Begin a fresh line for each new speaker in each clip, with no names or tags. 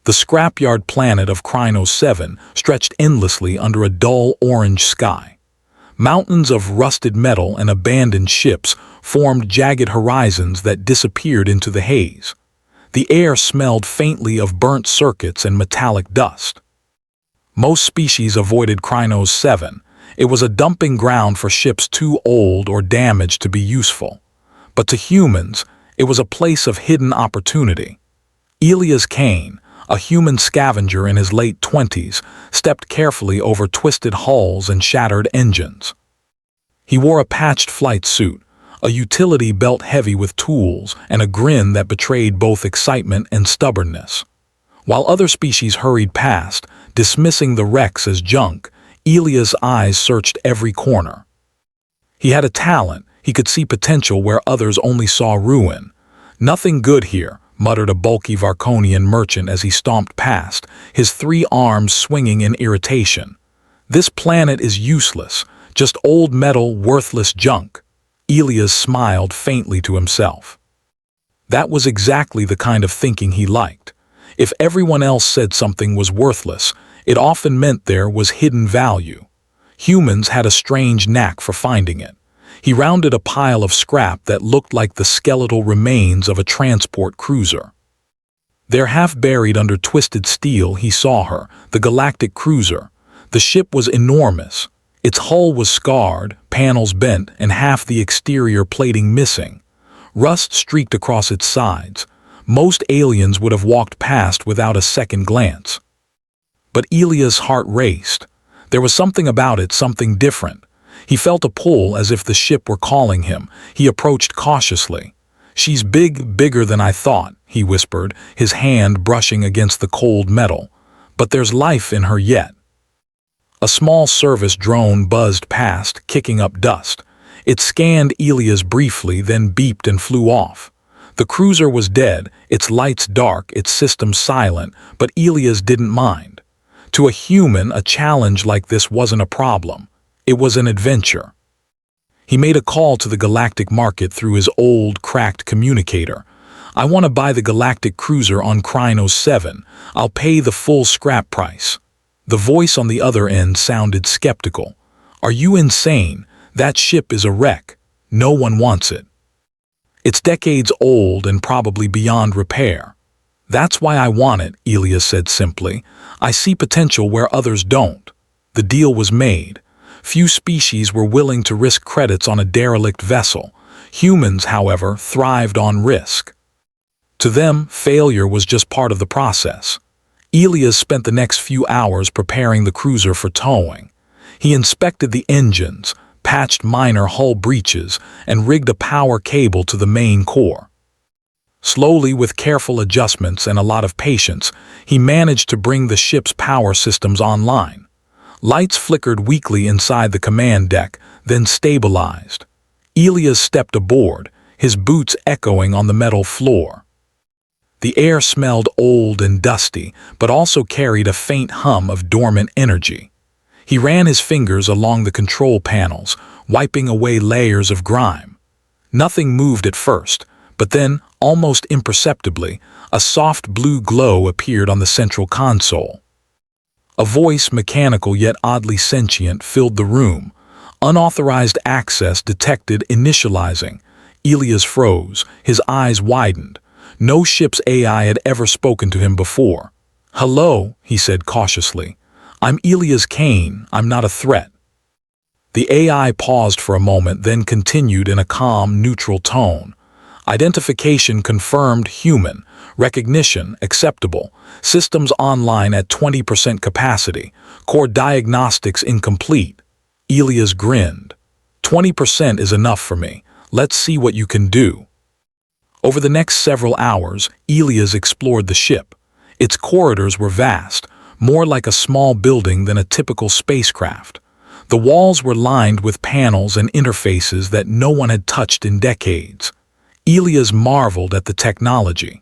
The scrapyard planet of Krynos 7 stretched endlessly under a dull orange sky. Mountains of rusted metal and abandoned ships formed jagged horizons that disappeared into the haze. The air smelled faintly of burnt circuits and metallic dust. Most species avoided Krynos 7. It was a dumping ground for ships too old or damaged to be useful. But to humans, it was a place of hidden opportunity. Elias Kane, a human scavenger in his late 20s, stepped carefully over twisted hulls and shattered engines. He wore a patched flight suit, a utility belt heavy with tools, and a grin that betrayed both excitement and stubbornness. While other species hurried past, dismissing the wrecks as junk, Elias' eyes searched every corner. He had a talent. He could see potential where others only saw ruin. "Nothing good here," muttered a bulky Varkonian merchant as he stomped past, his 3 arms swinging in irritation. "This planet is useless, just old metal, worthless junk." Elias smiled faintly to himself. That was exactly the kind of thinking he liked. If everyone else said something was worthless, it often meant there was hidden value. Humans had a strange knack for finding it. He rounded a pile of scrap that looked like the skeletal remains of a transport cruiser. There, half buried under twisted steel, he saw her, the Galactic cruiser. The ship was enormous. Its hull was scarred, panels bent, and half the exterior plating missing. Rust streaked across its sides. Most aliens would have walked past without a second glance. But Elias' heart raced. There was something about it, something different. He felt a pull as if the ship were calling him. He approached cautiously. "She's big, bigger than I thought," he whispered, his hand brushing against the cold metal. "But there's life in her yet." A small service drone buzzed past, kicking up dust. It scanned Elias briefly, then beeped and flew off. The cruiser was dead, its lights dark, its systems silent, but Elias didn't mind. To a human, a challenge like this wasn't a problem. It was an adventure. He made a call to the Galactic market through his old, cracked communicator. "I want to buy the Galactic cruiser on Krynos 7. I'll pay the full scrap price." The voice on the other end sounded skeptical. "Are you insane? That ship is a wreck. No one wants it. It's decades old and probably beyond repair." "That's why I want it," Elias said simply. "I see potential where others don't." The deal was made. Few species were willing to risk credits on a derelict vessel. Humans, however, thrived on risk. To them, failure was just part of the process. Elias spent the next few hours preparing the cruiser for towing. He inspected the engines, patched minor hull breaches, and rigged a power cable to the main core. Slowly, with careful adjustments and a lot of patience, he managed to bring the ship's power systems online. Lights flickered weakly inside the command deck, then stabilized. Elias stepped aboard, his boots echoing on the metal floor. The air smelled old and dusty, but also carried a faint hum of dormant energy. He ran his fingers along the control panels, wiping away layers of grime. Nothing moved at first, but then, almost imperceptibly, a soft blue glow appeared on the central console. A voice, mechanical yet oddly sentient, filled the room. "Unauthorized access detected initializing." Elias froze, his eyes widened. No ship's AI had ever spoken to him before. "Hello," he said cautiously. "I'm Elias Kane. I'm not a threat." The AI paused for a moment, then continued in a calm, neutral tone. "Identification confirmed human. Recognition acceptable. Systems online at 20% capacity. Core diagnostics incomplete." Elias grinned. 20% is enough for me. Let's see what you can do." Over the next several hours, Elias explored the ship. Its corridors were vast, more like a small building than a typical spacecraft. The walls were lined with panels and interfaces that no one had touched in decades. Elias marveled at the technology.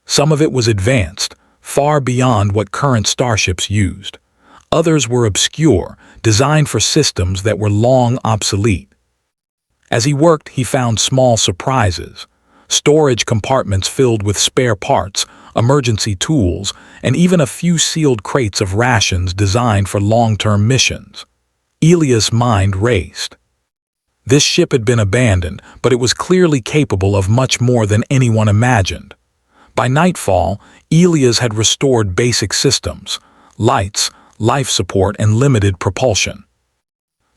Some of it was advanced, far beyond what current starships used. Others were obscure, designed for systems that were long obsolete. As he worked, he found small surprises. Storage compartments filled with spare parts, emergency tools, and even a few sealed crates of rations designed for long-term missions. Elia's mind raced. This ship had been abandoned, but it was clearly capable of much more than anyone imagined. By nightfall, Elias had restored basic systems: lights, life support, and limited propulsion.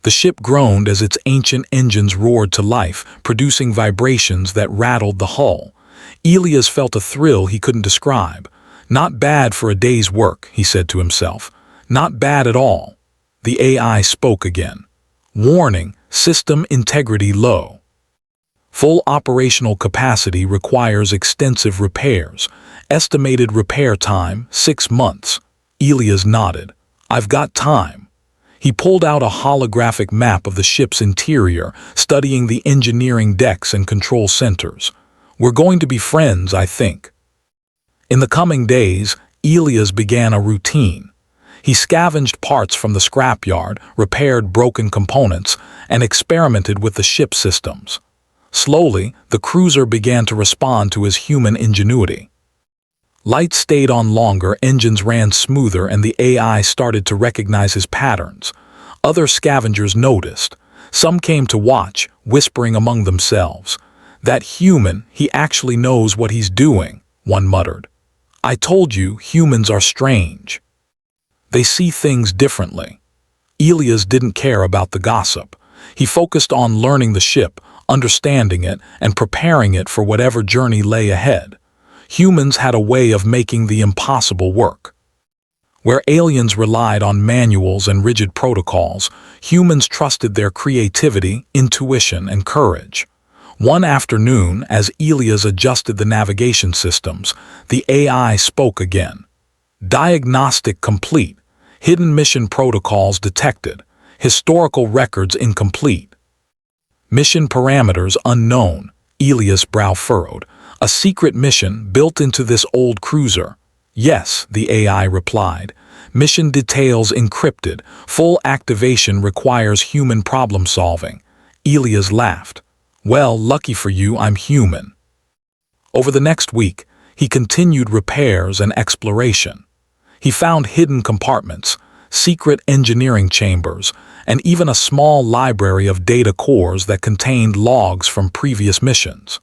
The ship groaned as its ancient engines roared to life, producing vibrations that rattled the hull. Elias felt a thrill he couldn't describe. "Not bad for a day's work," he said to himself. "Not bad at all." The AI spoke again. "Warning, system integrity low. Full operational capacity requires extensive repairs. Estimated repair time, 6 months." Elias nodded. "I've got time." He pulled out a holographic map of the ship's interior, studying the engineering decks and control centers. "We're going to be friends, I think." In the coming days, Elias began a routine. He scavenged parts from the scrapyard, repaired broken components, and experimented with the ship systems. Slowly, the cruiser began to respond to his human ingenuity. Lights stayed on longer, engines ran smoother, and the AI started to recognize his patterns. Other scavengers noticed. Some came to watch, whispering among themselves. "That human, he actually knows what he's doing," one muttered. "I told you, humans are strange. They see things differently." Elias didn't care about the gossip. He focused on learning the ship, understanding it, and preparing it for whatever journey lay ahead. Humans had a way of making the impossible work. Where aliens relied on manuals and rigid protocols, humans trusted their creativity, intuition, and courage. One afternoon, as Elias adjusted the navigation systems, the AI spoke again. "Diagnostic complete. Hidden mission protocols detected. Historical records incomplete. Mission parameters unknown." Elias' brow furrowed. "A secret mission built into this old cruiser." "Yes," the AI replied. "Mission details encrypted. Full activation requires human problem-solving." Elias laughed. "Well, lucky for you, I'm human." Over the next week, he continued repairs and exploration. He found hidden compartments, secret engineering chambers, and even a small library of data cores that contained logs from previous missions.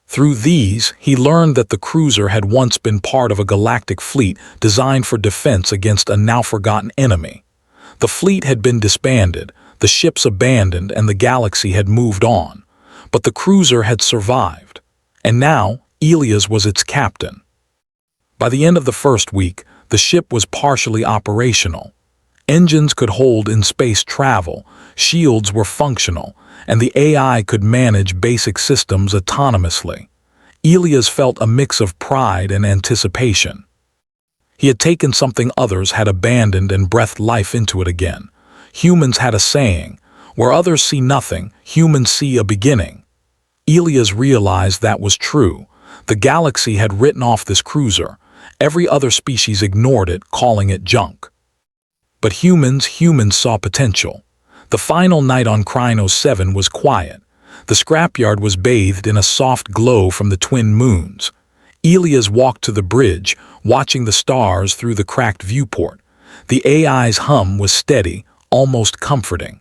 Through these, he learned that the cruiser had once been part of a galactic fleet designed for defense against a now-forgotten enemy. The fleet had been disbanded, the ships abandoned, and the galaxy had moved on. But the cruiser had survived, and now Elias was its captain. By the end of the first week, the ship was partially operational. Engines could hold in-space travel, shields were functional, and the AI could manage basic systems autonomously. Elias felt a mix of pride and anticipation. He had taken something others had abandoned and breathed life into it again. Humans had a saying, "Where others see nothing, humans see a beginning." Elias realized that was true. The galaxy had written off this cruiser. Every other species ignored it, calling it junk. But humans saw potential. The final night on Krynos 7 was quiet. The scrapyard was bathed in a soft glow from the twin moons. Elias walked to the bridge, watching the stars through the cracked viewport. The AI's hum was steady, almost comforting.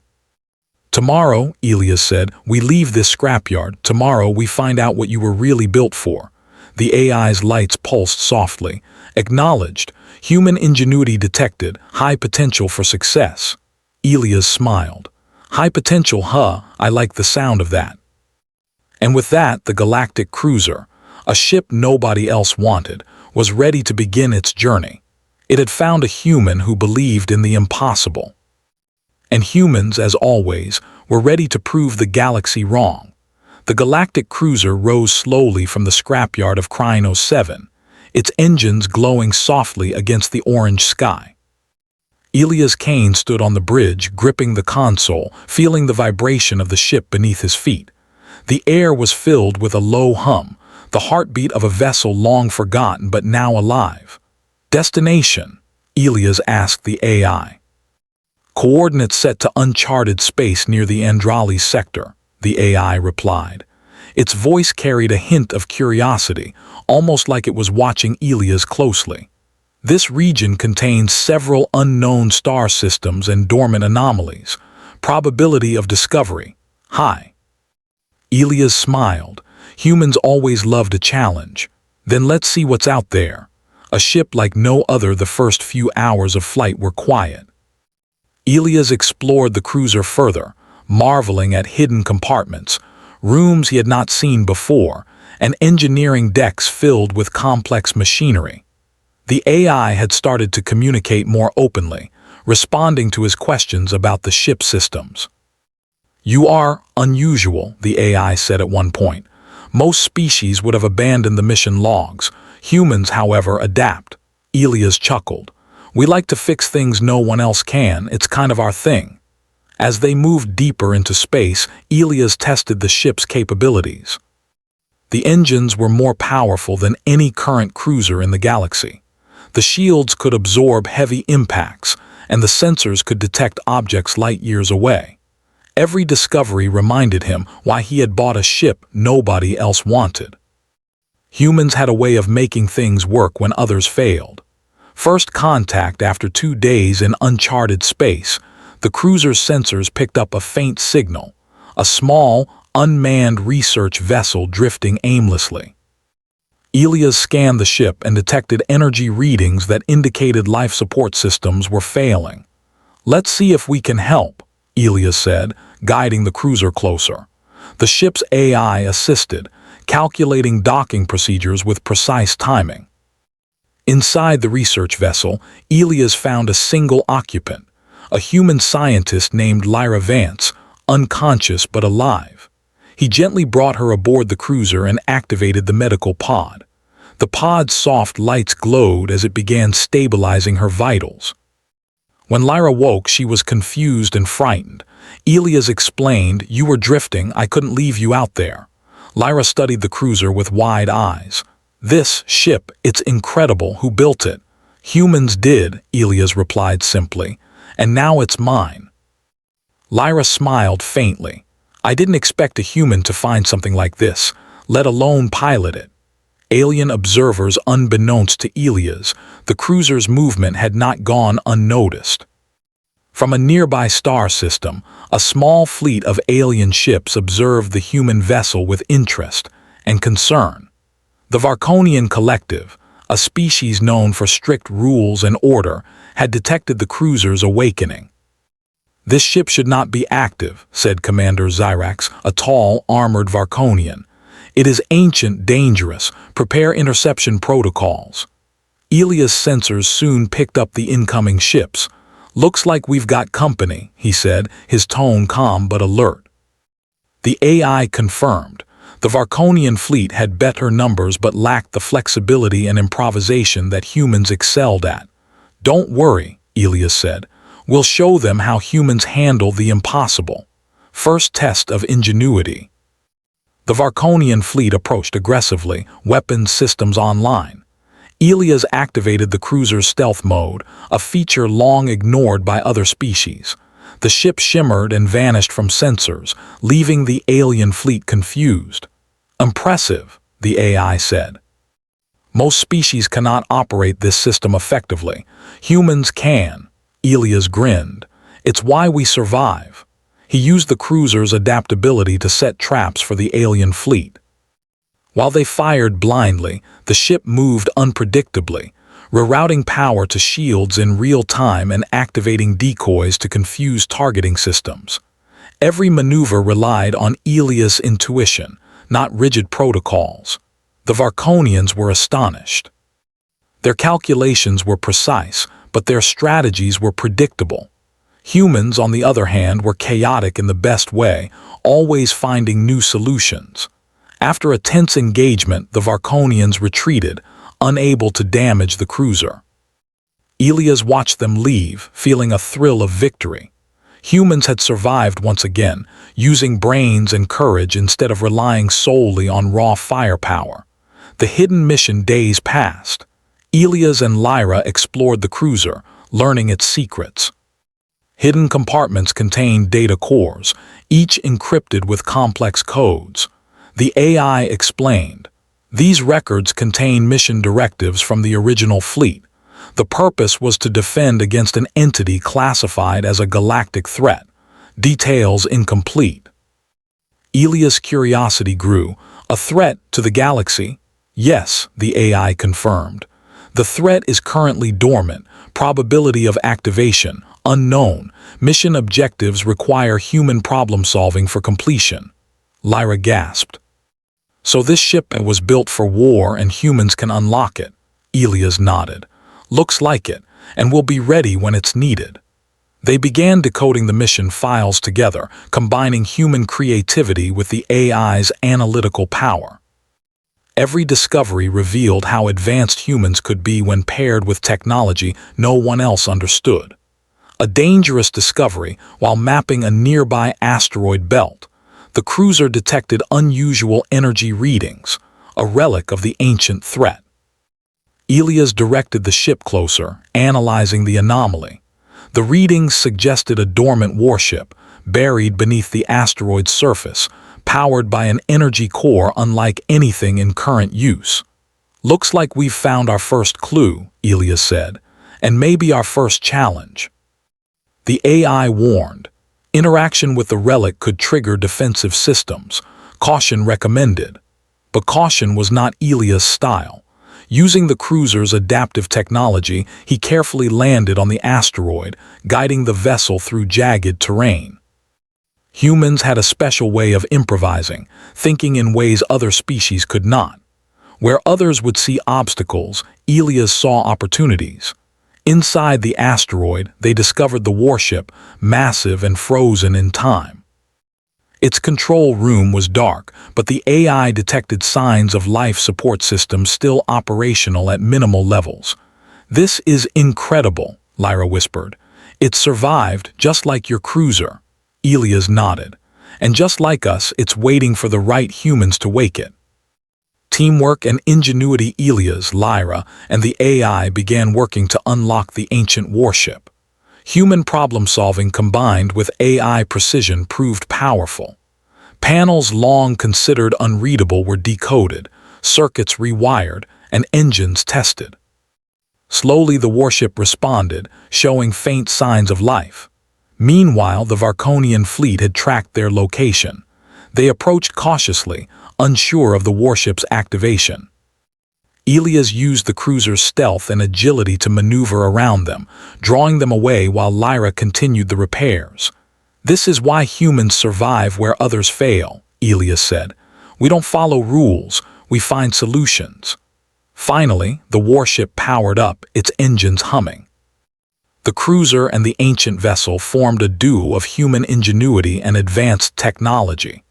"Tomorrow," Elias said, "we leave this scrapyard. Tomorrow we find out what you were really built for." The AI's lights pulsed softly. "Acknowledged. Human ingenuity detected. High potential for success." Elias smiled. "High potential, huh? I like the sound of that." And with that, the Galactic cruiser, a ship nobody else wanted, was ready to begin its journey. It had found a human who believed in the impossible. And humans, as always, were ready to prove the galaxy wrong. The Galactic cruiser rose slowly from the scrapyard of Krynos 7, its engines glowing softly against the orange sky. Elias Kane stood on the bridge, gripping the console, feeling the vibration of the ship beneath his feet. The air was filled with a low hum, the heartbeat of a vessel long forgotten but now alive. "Destination?" Elias asked the AI. "Coordinates set to uncharted space near the Andrali sector," the AI replied. Its voice carried a hint of curiosity, almost like it was watching Elias closely. This region contains several unknown star systems and dormant anomalies. Probability of discovery high. Elias smiled. Humans always loved a challenge. Then let's see what's out there. A ship like no other. The first few hours of flight were quiet. Elias explored the cruiser further, marveling at hidden compartments, rooms he had not seen before, and engineering decks filled with complex machinery. The AI had started to communicate more openly, responding to his questions about the ship systems. "You are unusual," the AI said at one point. "Most species would have abandoned the mission logs. Humans, however, adapt." Elias chuckled. "We like to fix things no one else can. It's kind of our thing." As they moved deeper into space, Elias tested the ship's capabilities. The engines were more powerful than any current cruiser in the galaxy. The shields could absorb heavy impacts, and the sensors could detect objects light years away. Every discovery reminded him why he had bought a ship nobody else wanted. Humans had a way of making things work when others failed. First contact after 2 days in uncharted space, the cruiser's sensors picked up a faint signal, a small, unmanned research vessel drifting aimlessly. Elias scanned the ship and detected energy readings that indicated life support systems were failing. "Let's see if we can help," Elias said, guiding the cruiser closer. The ship's AI assisted, calculating docking procedures with precise timing. Inside the research vessel, Elias found a single occupant, a human scientist named Lyra Vance, unconscious but alive. He gently brought her aboard the cruiser and activated the medical pod. The pod's soft lights glowed as it began stabilizing her vitals. When Lyra woke, she was confused and frightened. Elias explained, "You were drifting, I couldn't leave you out there." Lyra studied the cruiser with wide eyes. "This ship, it's incredible. Who built it?" "Humans did," Elias replied simply, "and now it's mine." Lyra smiled faintly. "I didn't expect a human to find something like this, let alone pilot it." Alien observers, unbeknownst to Elias, the cruiser's movement had not gone unnoticed. From a nearby star system, a small fleet of alien ships observed the human vessel with interest and concern. The Varkonian Collective, a species known for strict rules and order, had detected the cruiser's awakening. "This ship should not be active," said Commander Zyrax, a tall, armored Varkonian. "It is ancient, dangerous. Prepare interception protocols." Elias' sensors soon picked up the incoming ships. "Looks like we've got company," he said, his tone calm but alert. The AI confirmed. The Varkonian fleet had better numbers but lacked the flexibility and improvisation that humans excelled at. "Don't worry," Elias said. "We'll show them how humans handle the impossible." First test of ingenuity. The Varkonian fleet approached aggressively, weapons systems online. Elias activated the cruiser's stealth mode, a feature long ignored by other species. The ship shimmered and vanished from sensors, leaving the alien fleet confused. "Impressive," the AI said. "Most species cannot operate this system effectively. Humans can." Elias grinned. "It's why we survive." He used the cruiser's adaptability to set traps for the alien fleet. While they fired blindly, the ship moved unpredictably, rerouting power to shields in real time and activating decoys to confuse targeting systems. Every maneuver relied on Elias' intuition, not rigid protocols. The Varkonians were astonished. Their calculations were precise, but their strategies were predictable. Humans, on the other hand, were chaotic in the best way, always finding new solutions. After a tense engagement, the Varkonians retreated, unable to damage the cruiser. Elias watched them leave, feeling a thrill of victory. Humans had survived once again, using brains and courage instead of relying solely on raw firepower. The hidden mission days passed. Elias and Lyra explored the cruiser, learning its secrets. Hidden compartments contained data cores, each encrypted with complex codes. The AI explained, These records contain mission directives from the original fleet. The purpose was to defend against an entity classified as a galactic threat. Details incomplete. Elia's curiosity grew. A threat to the galaxy? Yes, the AI confirmed. The threat is currently dormant. Probability of activation, unknown. Mission objectives require human problem-solving for completion. Lyra gasped. So this ship was built for war and humans can unlock it. Elias nodded. Looks like it, and will be ready when it's needed. They began decoding the mission files together, combining human creativity with the AI's analytical power. Every discovery revealed how advanced humans could be when paired with technology no one else understood. A dangerous discovery while mapping a nearby asteroid belt. The cruiser detected unusual energy readings, a relic of the ancient threat. Elias directed the ship closer, analyzing the anomaly. The readings suggested a dormant warship, buried beneath the asteroid's surface, powered by an energy core unlike anything in current use. Looks like we've found our first clue, Elias said, and maybe our first challenge. The AI warned. Interaction with the relic could trigger defensive systems. Caution recommended. But caution was not Elias' style. Using the cruiser's adaptive technology, he carefully landed on the asteroid, guiding the vessel through jagged terrain. Humans had a special way of improvising, thinking in ways other species could not. Where others would see obstacles, Elias saw opportunities. Inside the asteroid, they discovered the warship, massive and frozen in time. Its control room was dark, but the AI detected signs of life support systems still operational at minimal levels. "This is incredible," Lyra whispered. "It survived just like your cruiser." Elias nodded. "And just like us, it's waiting for the right humans to wake it." Teamwork and ingenuity. Elias, Lyra, and the AI began working to unlock the ancient warship. Human problem-solving combined with AI precision proved powerful. Panels long considered unreadable were decoded, circuits rewired, and engines tested. Slowly the warship responded, showing faint signs of life. Meanwhile, the Varkonian fleet had tracked their location. They approached cautiously, unsure of the warship's activation. Elias used the cruiser's stealth and agility to maneuver around them, drawing them away while Lyra continued the repairs. "This is why humans survive where others fail," Elias said. "We don't follow rules, we find solutions." Finally, the warship powered up, its engines humming. The cruiser and the ancient vessel formed a duo of human ingenuity and advanced technology.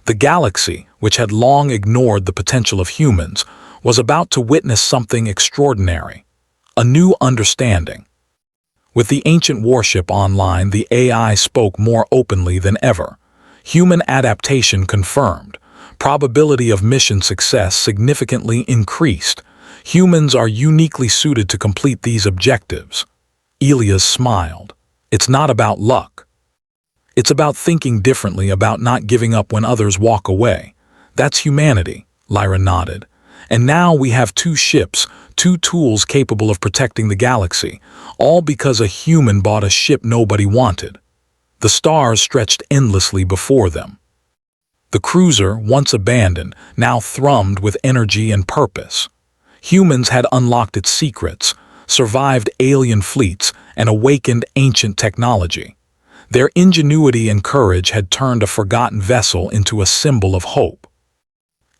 The galaxy, which had long ignored the potential of humans, was about to witness something extraordinary. A new understanding. With the ancient warship online, the AI spoke more openly than ever. Human adaptation confirmed. Probability of mission success significantly increased. Humans are uniquely suited to complete these objectives. Elias smiled. "It's not about luck. It's about thinking differently, about not giving up when others walk away. That's humanity," Lyra nodded. "And now we have two ships, two tools capable of protecting the galaxy, all because a human bought a ship nobody wanted." The stars stretched endlessly before them. The cruiser, once abandoned, now thrummed with energy and purpose. Humans had unlocked its secrets, survived alien fleets, and awakened ancient technology. Their ingenuity and courage had turned a forgotten vessel into a symbol of hope.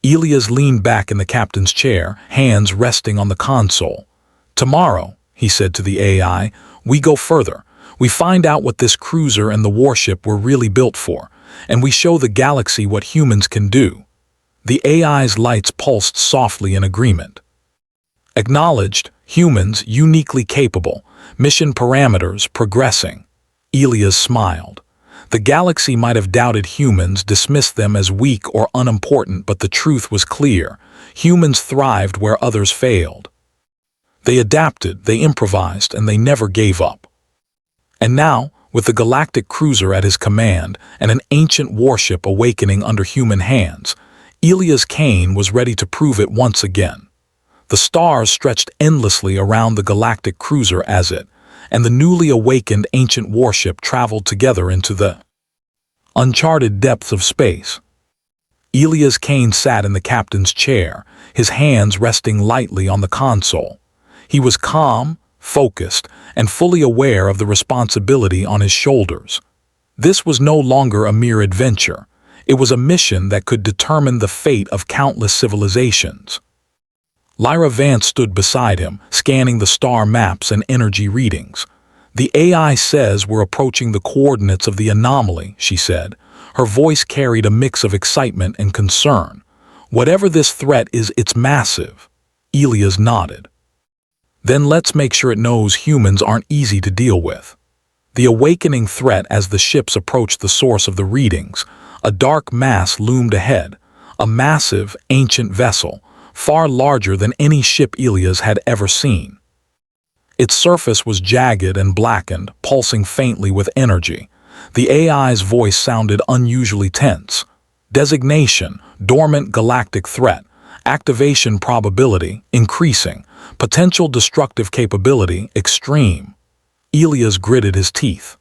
Elias leaned back in the captain's chair, hands resting on the console. "Tomorrow," he said to the AI, "we go further. We find out what this cruiser and the warship were really built for, and we show the galaxy what humans can do." The AI's lights pulsed softly in agreement. Acknowledged, humans uniquely capable, mission parameters progressing. Elias smiled. The galaxy might have doubted humans, dismissed them as weak or unimportant, but the truth was clear. Humans thrived where others failed. They adapted, they improvised, and they never gave up. And now, with the Galactic cruiser at his command and an ancient warship awakening under human hands, Elia's cane was ready to prove it once again. The stars stretched endlessly around the galactic cruiser as it, and the newly awakened ancient warship traveled together into the uncharted depths of space. Elia's cane sat in the captain's chair, his hands resting lightly on the console. He was calm, focused, and fully aware of the responsibility on his shoulders. This was no longer a mere adventure. It was a mission that could determine the fate of countless civilizations. Lyra Vance stood beside him, scanning the star maps and energy readings. "The AI says we're approaching the coordinates of the anomaly," she said. Her voice carried a mix of excitement and concern. "Whatever this threat is, it's massive." Elias nodded. "Then let's make sure it knows humans aren't easy to deal with." The awakening threat as the ships approached the source of the readings, a dark mass loomed ahead, a massive, ancient vessel, far larger than any ship Elias had ever seen. Its surface was jagged and blackened, pulsing faintly with energy. The AI's voice sounded unusually tense. "Designation, dormant galactic threat. Activation probability, increasing. Potential destructive capability, extreme." Elias gritted his teeth.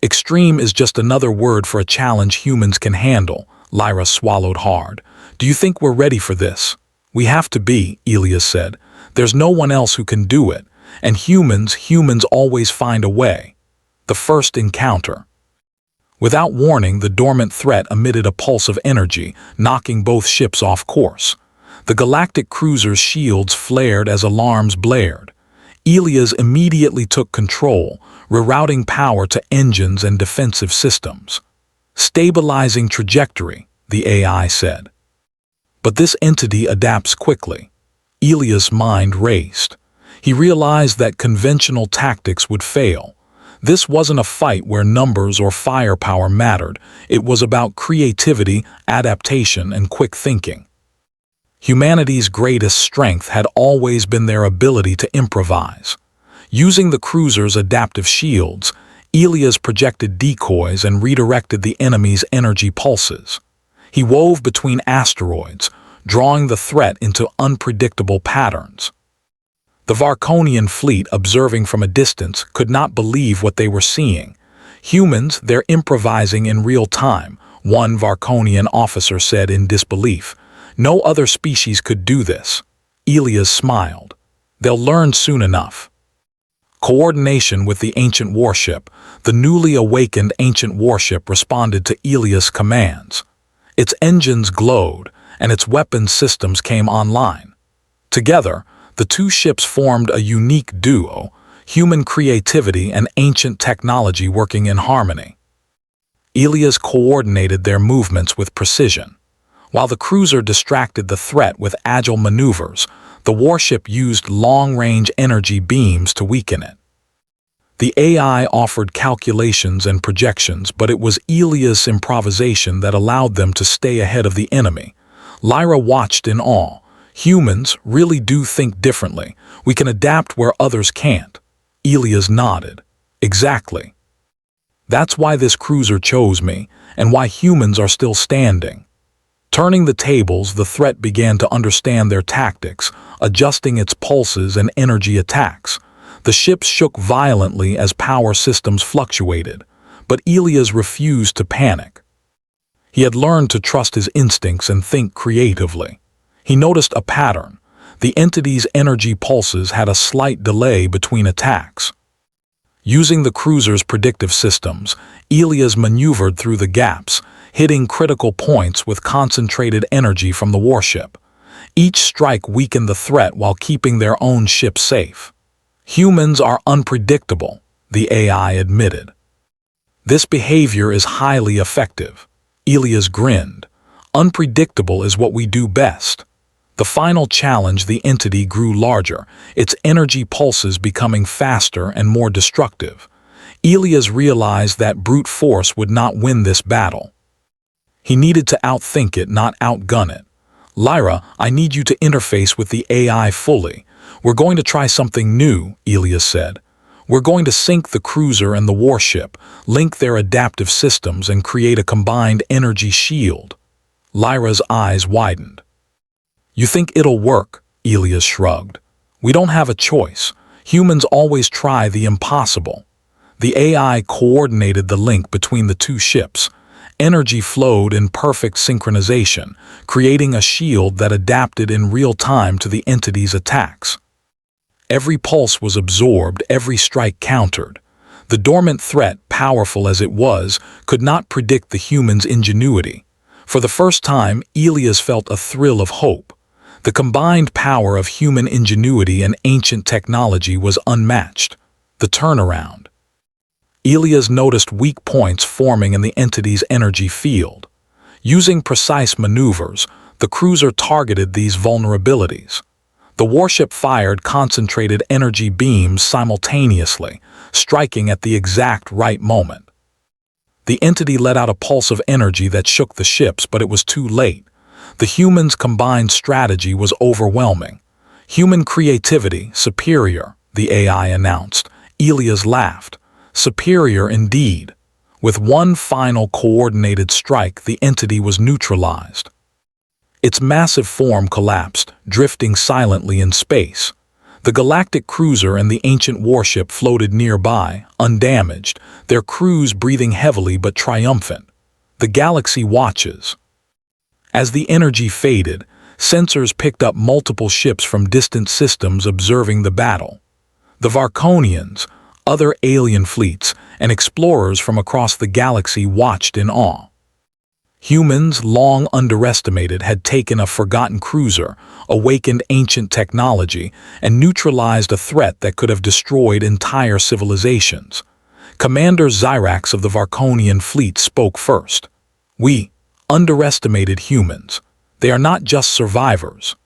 "Extreme is just another word for a challenge humans can handle." Lyra swallowed hard. "Do you think we're ready for this?" "We have to be," Elias said. "There's no one else who can do it. And humans always find a way." The first encounter. Without warning, the dormant threat emitted a pulse of energy, knocking both ships off course. The galactic cruiser's shields flared as alarms blared. Elias immediately took control, rerouting power to engines and defensive systems. "Stabilizing trajectory," the AI said. But this entity adapts quickly. Elias' mind raced. He realized that conventional tactics would fail. This wasn't a fight where numbers or firepower mattered. It was about creativity, adaptation, and quick thinking. Humanity's greatest strength had always been their ability to improvise. Using the cruiser's adaptive shields, Elias projected decoys and redirected the enemy's energy pulses. He wove between asteroids, drawing the threat into unpredictable patterns. The Varkonian fleet, observing from a distance, could not believe what they were seeing. "Humans, they're improvising in real time," one Varkonian officer said in disbelief. "No other species could do this." Elias smiled. "They'll learn soon enough." Coordination with the ancient warship. The newly awakened ancient warship responded to Elias' commands. Its engines glowed, and its weapons systems came online. Together, the two ships formed a unique duo, human creativity and ancient technology working in harmony. Elias coordinated their movements with precision. While the cruiser distracted the threat with agile maneuvers, the warship used long-range energy beams to weaken it. The AI offered calculations and projections, but it was Elias' improvisation that allowed them to stay ahead of the enemy. Lyra watched in awe. "Humans really do think differently. We can adapt where others can't." Elias nodded. "Exactly. That's why this cruiser chose me, and why humans are still standing." Turning the tables, the threat began to understand their tactics, adjusting its pulses and energy attacks. The ships shook violently as power systems fluctuated, but Elias refused to panic. He had learned to trust his instincts and think creatively. He noticed a pattern. The entity's energy pulses had a slight delay between attacks. Using the cruiser's predictive systems, Elias maneuvered through the gaps, hitting critical points with concentrated energy from the warship. Each strike weakened the threat while keeping their own ship safe. "Humans are unpredictable," the AI admitted. "This behavior is highly effective." Elias grinned. "Unpredictable is what we do best." The final challenge, the entity grew larger, its energy pulses becoming faster and more destructive. Elias realized that brute force would not win this battle. He needed to outthink it, not outgun it. "Lyra, I need you to interface with the AI fully. We're going to try something new," Elias said. "We're going to sync the cruiser and the warship, link their adaptive systems, and create a combined energy shield." Lyra's eyes widened. You think it'll work? Elias shrugged. We don't have a choice. Humans always try the impossible. The AI coordinated the link between the two ships. Energy flowed in perfect synchronization, creating a shield that adapted in real time to the entity's attacks. Every pulse was absorbed, every strike countered. The dormant threat, powerful as it was, could not predict the human's ingenuity. For the first time, Elias felt a thrill of hope. The combined power of human ingenuity and ancient technology was unmatched. The turnaround. Elias noticed weak points forming in the entity's energy field. Using precise maneuvers, the cruiser targeted these vulnerabilities. The warship fired concentrated energy beams simultaneously, striking at the exact right moment. The entity let out a pulse of energy that shook the ships, but it was too late. The humans' combined strategy was overwhelming. Human creativity, superior, the AI announced. Elias laughed. Superior indeed. With one final coordinated strike, the entity was neutralized. Its massive form collapsed, drifting silently in space. The Galactic cruiser and the ancient warship floated nearby, undamaged, their crews breathing heavily but triumphant. The galaxy watches. As the energy faded, sensors picked up multiple ships from distant systems observing the battle. The Varkonians, other alien fleets, and explorers from across the galaxy watched in awe. Humans, long underestimated, had taken a forgotten cruiser, awakened ancient technology, and neutralized a threat that could have destroyed entire civilizations. Commander Zyrax of the Varkonian fleet spoke first. We underestimated humans. They are not just survivors.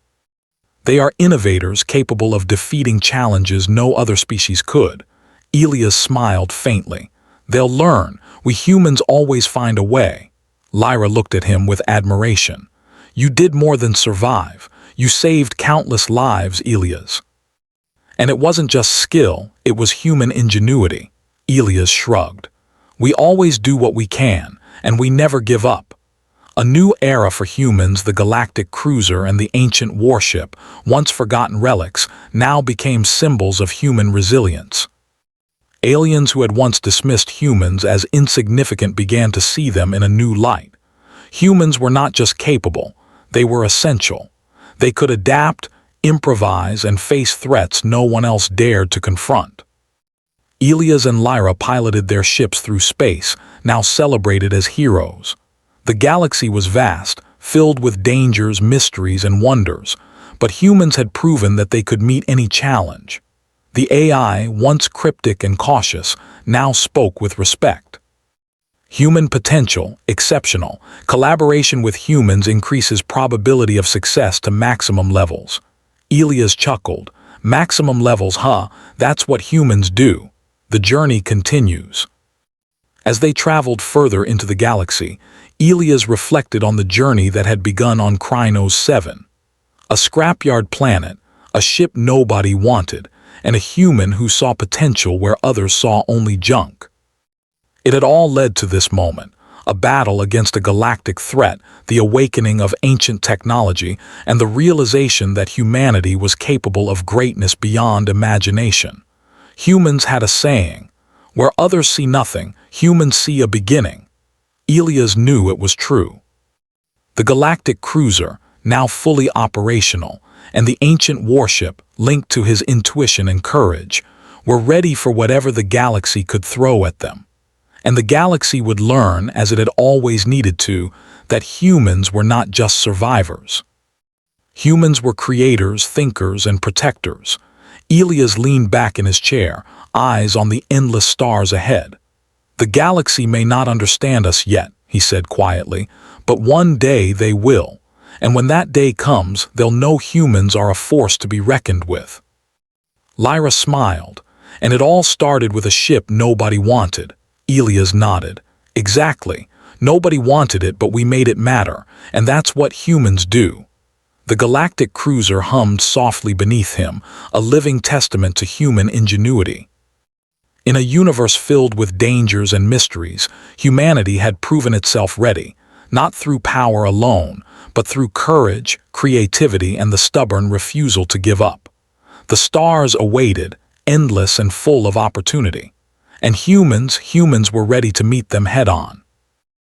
They are innovators capable of defeating challenges no other species could. Elias smiled faintly. They'll learn. We humans always find a way. Lyra looked at him with admiration. You did more than survive. You saved countless lives, Elias. And it wasn't just skill, it was human ingenuity. Elias shrugged. We always do what we can, and we never give up. A new era for humans, the Galactic cruiser and the ancient warship, once forgotten relics, now became symbols of human resilience. Aliens who had once dismissed humans as insignificant began to see them in a new light. Humans were not just capable, they were essential. They could adapt, improvise, and face threats no one else dared to confront. Elias and Lyra piloted their ships through space, now celebrated as heroes. The galaxy was vast, filled with dangers, mysteries, and wonders, but humans had proven that they could meet any challenge. The AI, once cryptic and cautious, now spoke with respect. Human potential, exceptional. Collaboration with humans increases probability of success to maximum levels. Elias chuckled. Maximum levels, huh? That's what humans do. The journey continues. As they traveled further into the galaxy, Elias reflected on the journey that had begun on Krynos 7. A scrapyard planet, a ship nobody wanted, and a human who saw potential where others saw only junk. It had all led to this moment, a battle against a galactic threat, the awakening of ancient technology, and the realization that humanity was capable of greatness beyond imagination. Humans had a saying, where others see nothing, humans see a beginning. Elias knew it was true. The Galactic cruiser, now fully operational, and the ancient warship, linked to his intuition and courage, were ready for whatever the galaxy could throw at them. And the galaxy would learn, as it had always needed to, that humans were not just survivors. Humans were creators, thinkers, and protectors. Elias leaned back in his chair, eyes on the endless stars ahead. The galaxy may not understand us yet, he said quietly, but one day they will. And when that day comes, they'll know humans are a force to be reckoned with. Lyra smiled, and it all started with a ship nobody wanted. Elias nodded. Exactly. Nobody wanted it, but we made it matter, and that's what humans do. The Galactic cruiser hummed softly beneath him, a living testament to human ingenuity. In a universe filled with dangers and mysteries, humanity had proven itself ready, not through power alone, but through courage, creativity, and the stubborn refusal to give up. The stars awaited, endless and full of opportunity. And humans were ready to meet them head-on.